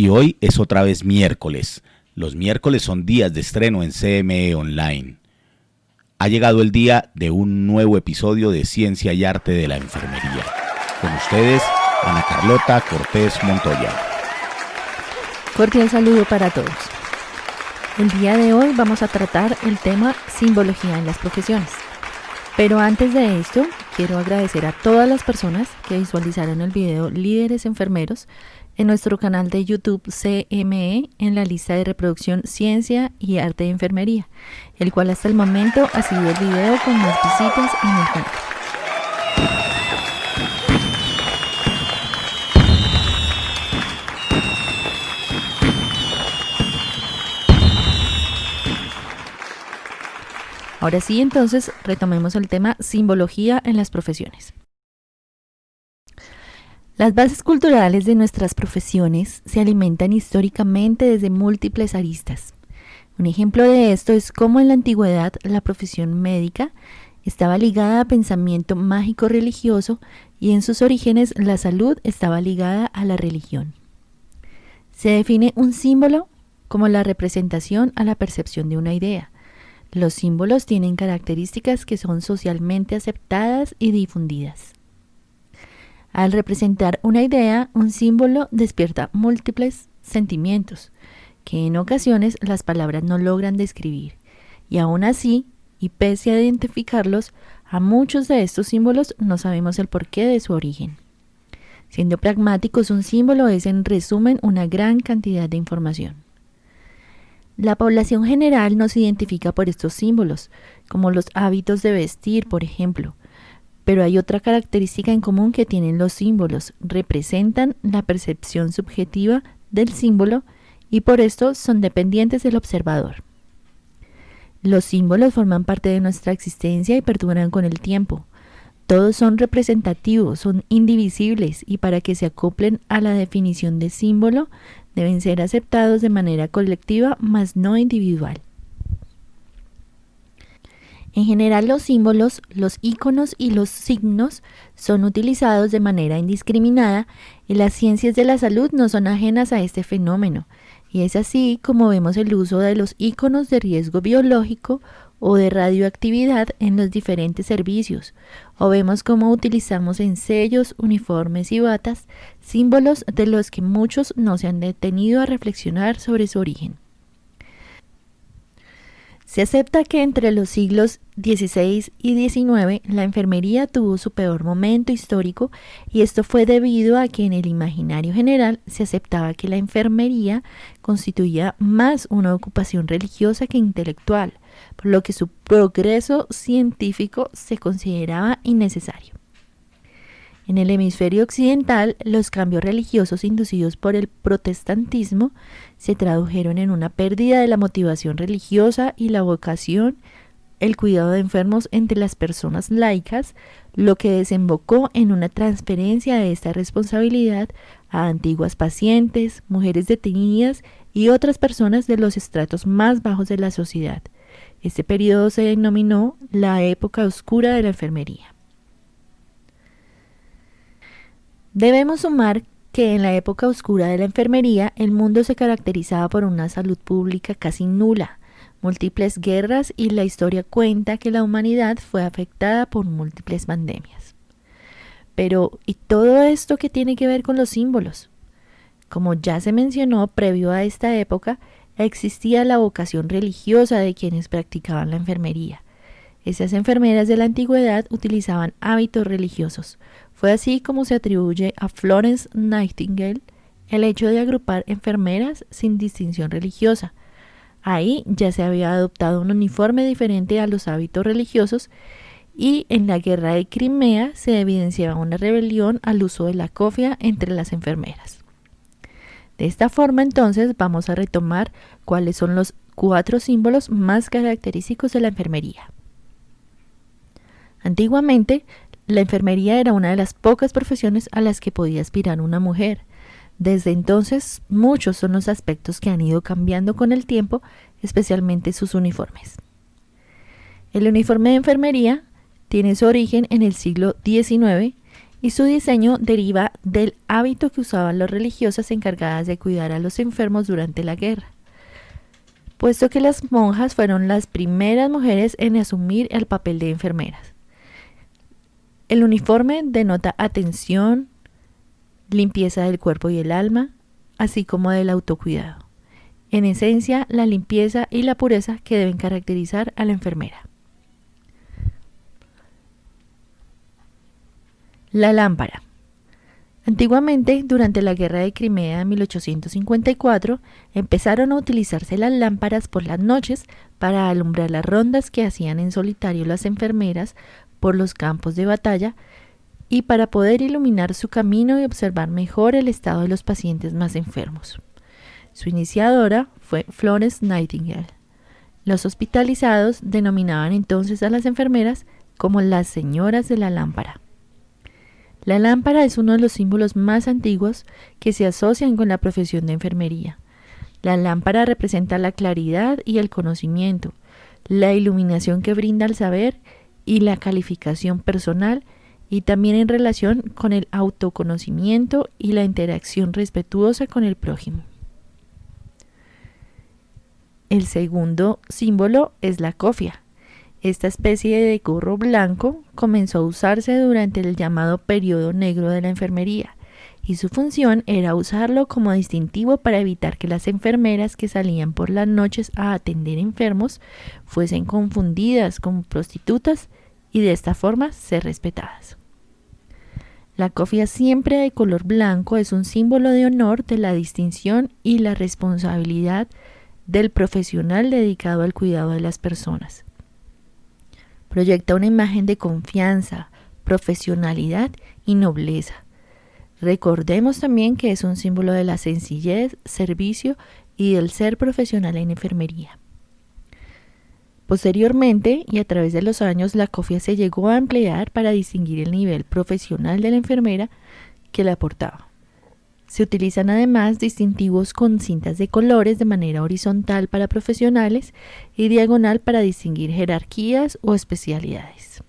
Y hoy es otra vez miércoles. Los miércoles son días de estreno en CME Online. Ha llegado el día de un nuevo episodio de Ciencia y Arte de la Enfermería. Con ustedes, Ana Carlota Cortés Montoya. Cordial saludo para todos. El día de hoy vamos a tratar el tema simbología en las profesiones. Pero antes de esto, quiero agradecer a todas las personas que visualizaron el video Líderes Enfermeros en nuestro canal de YouTube CME en la lista de reproducción Ciencia y Arte de Enfermería, el cual hasta el momento ha sido el video con más visitas en el canal. Ahora sí, entonces, retomemos el tema simbología en las profesiones. Las bases culturales de nuestras profesiones se alimentan históricamente desde múltiples aristas. Un ejemplo de esto es cómo en la antigüedad la profesión médica estaba ligada a pensamiento mágico religioso y en sus orígenes la salud estaba ligada a la religión. Se define un símbolo como la representación a la percepción de una idea. Los símbolos tienen características que son socialmente aceptadas y difundidas. Al representar una idea, un símbolo despierta múltiples sentimientos que en ocasiones las palabras no logran describir. Y aún así, y pese a identificarlos, a muchos de estos símbolos no sabemos el porqué de su origen. Siendo pragmáticos, un símbolo es en resumen una gran cantidad de información. La población general nos identifica por estos símbolos, como los hábitos de vestir, por ejemplo. Pero hay otra característica en común que tienen los símbolos: representan la percepción subjetiva del símbolo y por esto son dependientes del observador. Los símbolos forman parte de nuestra existencia y perduran con el tiempo. Todos son representativos, son indivisibles y para que se acoplen a la definición de símbolo deben ser aceptados de manera colectiva, mas no individual. En general, los símbolos, los íconos y los signos son utilizados de manera indiscriminada y las ciencias de la salud no son ajenas a este fenómeno. Y es así como vemos el uso de los íconos de riesgo biológico o de radioactividad en los diferentes servicios, o vemos cómo utilizamos en sellos, uniformes y batas símbolos de los que muchos no se han detenido a reflexionar sobre su origen. Se acepta que entre los siglos XVI y XIX la enfermería tuvo su peor momento histórico y esto fue debido a que en el imaginario general se aceptaba que la enfermería constituía más una ocupación religiosa que intelectual, por lo que su progreso científico se consideraba innecesario. En el hemisferio occidental, los cambios religiosos inducidos por el protestantismo se tradujeron en una pérdida de la motivación religiosa y la vocación, el cuidado de enfermos entre las personas laicas, lo que desembocó en una transferencia de esta responsabilidad a antiguas pacientes, mujeres detenidas y otras personas de los estratos más bajos de la sociedad. Este periodo se denominó la época oscura de la enfermería. Debemos sumar que en la época oscura de la enfermería el mundo se caracterizaba por una salud pública casi nula, múltiples guerras y la historia cuenta que la humanidad fue afectada por múltiples pandemias. Pero, ¿y todo esto qué tiene que ver con los símbolos? Como ya se mencionó, previo a esta época existía la vocación religiosa de quienes practicaban la enfermería. Esas enfermeras de la antigüedad utilizaban hábitos religiosos. Fue así como se atribuye a Florence Nightingale el hecho de agrupar enfermeras sin distinción religiosa. Ahí ya se había adoptado un uniforme diferente a los hábitos religiosos y en la guerra de Crimea se evidenciaba una rebelión al uso de la cofia entre las enfermeras. De esta forma, entonces, vamos a retomar cuáles son los 4 símbolos más característicos de la enfermería. Antiguamente, la enfermería era una de las pocas profesiones a las que podía aspirar una mujer. Desde entonces, muchos son los aspectos que han ido cambiando con el tiempo, especialmente sus uniformes. El uniforme de enfermería tiene su origen en el siglo XIX y su diseño deriva del hábito que usaban las religiosas encargadas de cuidar a los enfermos durante la guerra, puesto que las monjas fueron las primeras mujeres en asumir el papel de enfermeras. El uniforme denota atención, limpieza del cuerpo y el alma, así como del autocuidado. En esencia, la limpieza y la pureza que deben caracterizar a la enfermera. La lámpara. Antiguamente, durante la Guerra de Crimea de 1854, empezaron a utilizarse las lámparas por las noches para alumbrar las rondas que hacían en solitario las enfermeras por los campos de batalla y para poder iluminar su camino y observar mejor el estado de los pacientes más enfermos. Su iniciadora fue Florence Nightingale. Los hospitalizados denominaban entonces a las enfermeras como las señoras de la lámpara. La lámpara es uno de los símbolos más antiguos que se asocian con la profesión de enfermería. La lámpara representa la claridad y el conocimiento, la iluminación que brinda el saber y la calificación personal, y también en relación con el autoconocimiento y la interacción respetuosa con el prójimo. El segundo símbolo es la cofia. Esta especie de gorro blanco comenzó a usarse durante el llamado periodo negro de la enfermería, y su función era usarlo como distintivo para evitar que las enfermeras que salían por las noches a atender enfermos fuesen confundidas con prostitutas y de esta forma ser respetadas. La cofia, siempre de color blanco, es un símbolo de honor, de la distinción y la responsabilidad del profesional dedicado al cuidado de las personas. Proyecta una imagen de confianza, profesionalidad y nobleza. Recordemos también que es un símbolo de la sencillez, servicio y del ser profesional en enfermería. Posteriormente, y a través de los años, la cofia se llegó a emplear para distinguir el nivel profesional de la enfermera que la portaba. Se utilizan además distintivos con cintas de colores de manera horizontal para profesionales y diagonal para distinguir jerarquías o especialidades.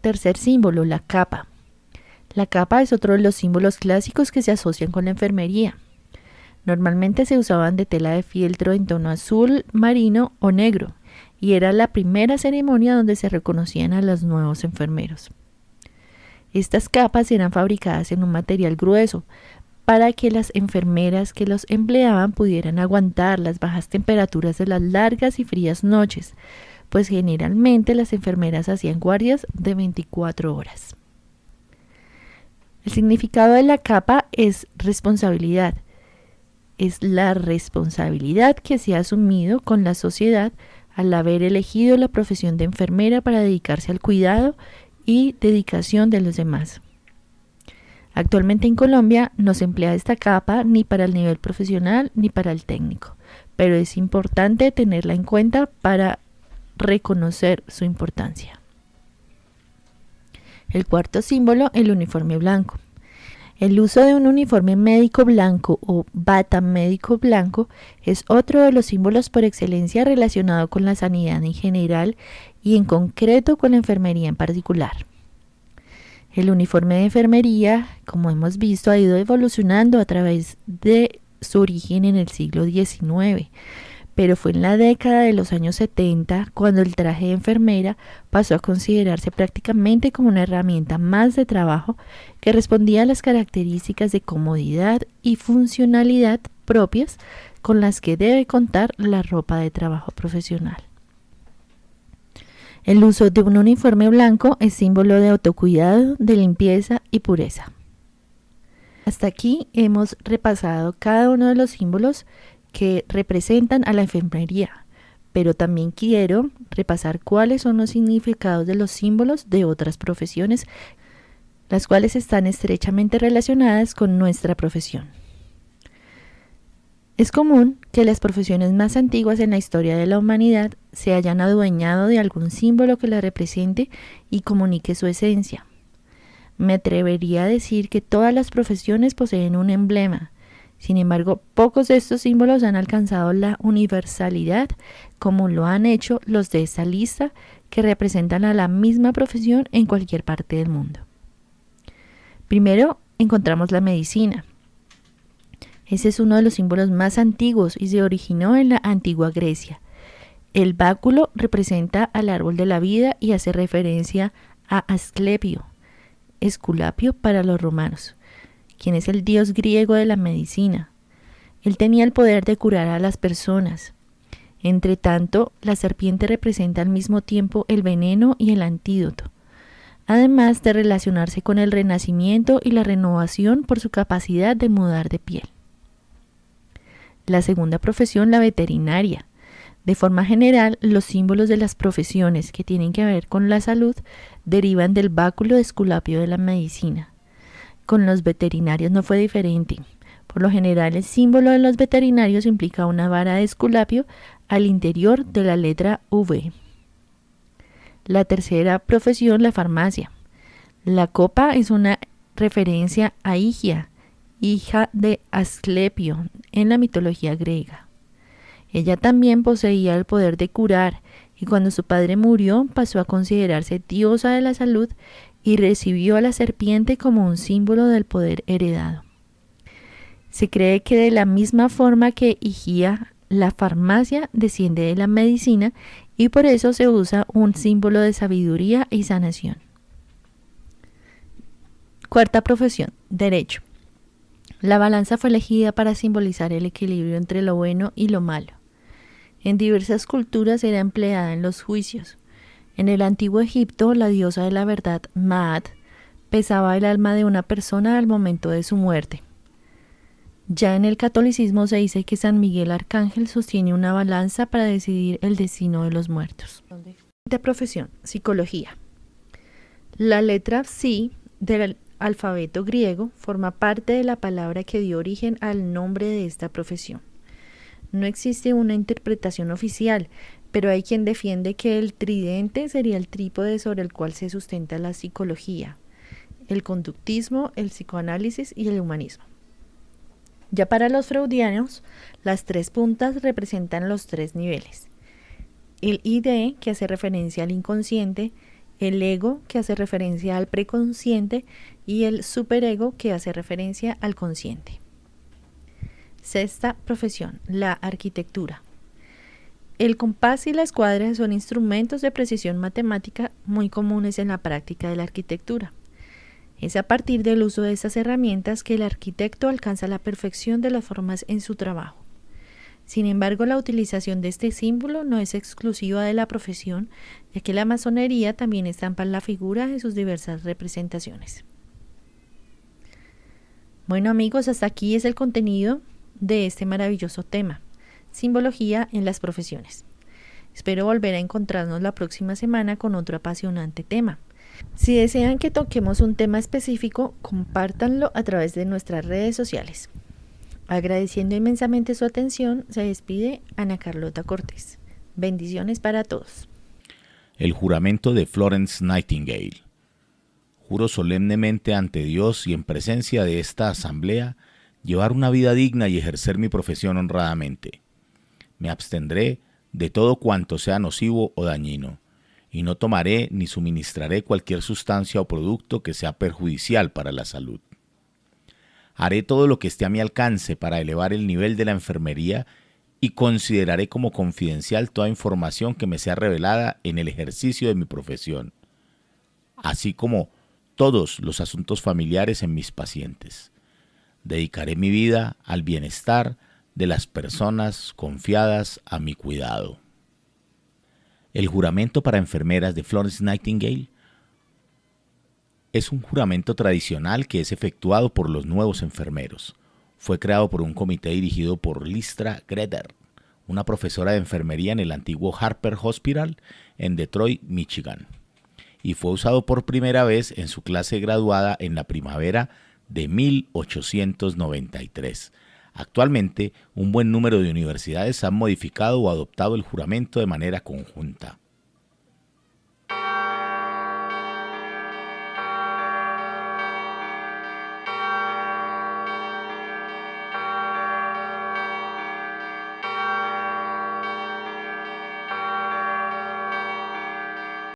Tercer símbolo, la capa. La capa es otro de los símbolos clásicos que se asocian con la enfermería. Normalmente se usaban de tela de fieltro en tono azul, marino o negro, y era la primera ceremonia donde se reconocían a los nuevos enfermeros. Estas capas eran fabricadas en un material grueso para que las enfermeras que los empleaban pudieran aguantar las bajas temperaturas de las largas y frías noches, pues generalmente las enfermeras hacían guardias de 24 horas. El significado de la capa es responsabilidad. Es la responsabilidad que se ha asumido con la sociedad al haber elegido la profesión de enfermera para dedicarse al cuidado y dedicación de los demás. Actualmente en Colombia no se emplea esta capa ni para el nivel profesional ni para el técnico, pero es importante tenerla en cuenta para reconocer su importancia. El cuarto símbolo, el uniforme blanco. El uso de un uniforme médico blanco o bata médico blanco es otro de los símbolos por excelencia relacionado con la sanidad en general y en concreto con la enfermería en particular. El uniforme de enfermería, como hemos visto, ha ido evolucionando a través de su origen en el siglo XIX, pero fue en la década de los años 70 cuando el traje de enfermera pasó a considerarse prácticamente como una herramienta más de trabajo que respondía a las características de comodidad y funcionalidad propias con las que debe contar la ropa de trabajo profesional. El uso de un uniforme blanco es símbolo de autocuidado, de limpieza y pureza. Hasta aquí hemos repasado cada uno de los símbolos que representan a la enfermería, pero también quiero repasar cuáles son los significados de los símbolos de otras profesiones, las cuales están estrechamente relacionadas con nuestra profesión. Es común que las profesiones más antiguas en la historia de la humanidad se hayan adueñado de algún símbolo que la represente y comunique su esencia. Me atrevería a decir que todas las profesiones poseen un emblema. Sin embargo, pocos de estos símbolos han alcanzado la universalidad como lo han hecho los de esta lista, que representan a la misma profesión en cualquier parte del mundo. Primero encontramos la medicina. Ese es uno de los símbolos más antiguos y se originó en la antigua Grecia. El báculo representa al árbol de la vida y hace referencia a Asclepio, Esculapio para los romanos, quien es el dios griego de la medicina. Él tenía el poder de curar a las personas. Entre tanto, la serpiente representa al mismo tiempo el veneno y el antídoto, además de relacionarse con el renacimiento y la renovación por su capacidad de mudar de piel. La segunda profesión, la veterinaria. De forma general, los símbolos de las profesiones que tienen que ver con la salud derivan del báculo de Esculapio de la medicina. Con los veterinarios no fue diferente. Por lo general, el símbolo de los veterinarios implica una vara de Esculapio al interior de la letra V. La tercera profesión, la farmacia. La copa es una referencia a Higia, hija de Asclepio, en la mitología griega. Ella también poseía el poder de curar y cuando su padre murió pasó a considerarse diosa de la salud y recibió a la serpiente como un símbolo del poder heredado. Se cree que de la misma forma que Higia, la farmacia desciende de la medicina y por eso se usa un símbolo de sabiduría y sanación. Cuarta profesión, derecho. La balanza fue elegida para simbolizar el equilibrio entre lo bueno y lo malo. En diversas culturas era empleada en los juicios. En el antiguo Egipto, la diosa de la verdad, Maat, pesaba el alma de una persona al momento de su muerte. Ya en el catolicismo se dice que San Miguel Arcángel sostiene una balanza para decidir el destino de los muertos. Quinta profesión, psicología. La letra Psi del alfabeto griego forma parte de la palabra que dio origen al nombre de esta profesión. No existe una interpretación oficial, pero hay quien defiende que el tridente sería el trípode sobre el cual se sustenta la psicología, el conductismo, el psicoanálisis y el humanismo. Ya para los freudianos, las tres puntas representan los tres niveles. El ID, que hace referencia al inconsciente, el ego, que hace referencia al preconsciente, y el superego, que hace referencia al consciente. Sexta profesión, la arquitectura. El compás y la escuadra son instrumentos de precisión matemática muy comunes en la práctica de la arquitectura. Es a partir del uso de estas herramientas que el arquitecto alcanza la perfección de las formas en su trabajo. Sin embargo, la utilización de este símbolo no es exclusiva de la profesión, ya que la masonería también estampa la figura en sus diversas representaciones. Bueno amigos, hasta aquí es el contenido de este maravilloso tema, simbología en las profesiones. Espero volver a encontrarnos la próxima semana con otro apasionante tema. Si desean que toquemos un tema específico, compártanlo a través de nuestras redes sociales. Agradeciendo inmensamente su atención, se despide Ana Carlota Cortés. Bendiciones para todos. El juramento de Florence Nightingale. Juro solemnemente ante Dios y en presencia de esta asamblea llevar una vida digna y ejercer mi profesión honradamente. Me abstendré de todo cuanto sea nocivo o dañino, y no tomaré ni suministraré cualquier sustancia o producto que sea perjudicial para la salud. Haré todo lo que esté a mi alcance para elevar el nivel de la enfermería y consideraré como confidencial toda información que me sea revelada en el ejercicio de mi profesión, así como todos los asuntos familiares en mis pacientes. Dedicaré mi vida al bienestar de las personas confiadas a mi cuidado. El juramento para enfermeras de Florence Nightingale es un juramento tradicional que es efectuado por los nuevos enfermeros. Fue creado por un comité dirigido por Lystra Greder, una profesora de enfermería en el antiguo Harper Hospital en Detroit, Michigan, y fue usado por primera vez en su clase graduada en la primavera de 1893. Actualmente, un buen número de universidades han modificado o adoptado el juramento de manera conjunta.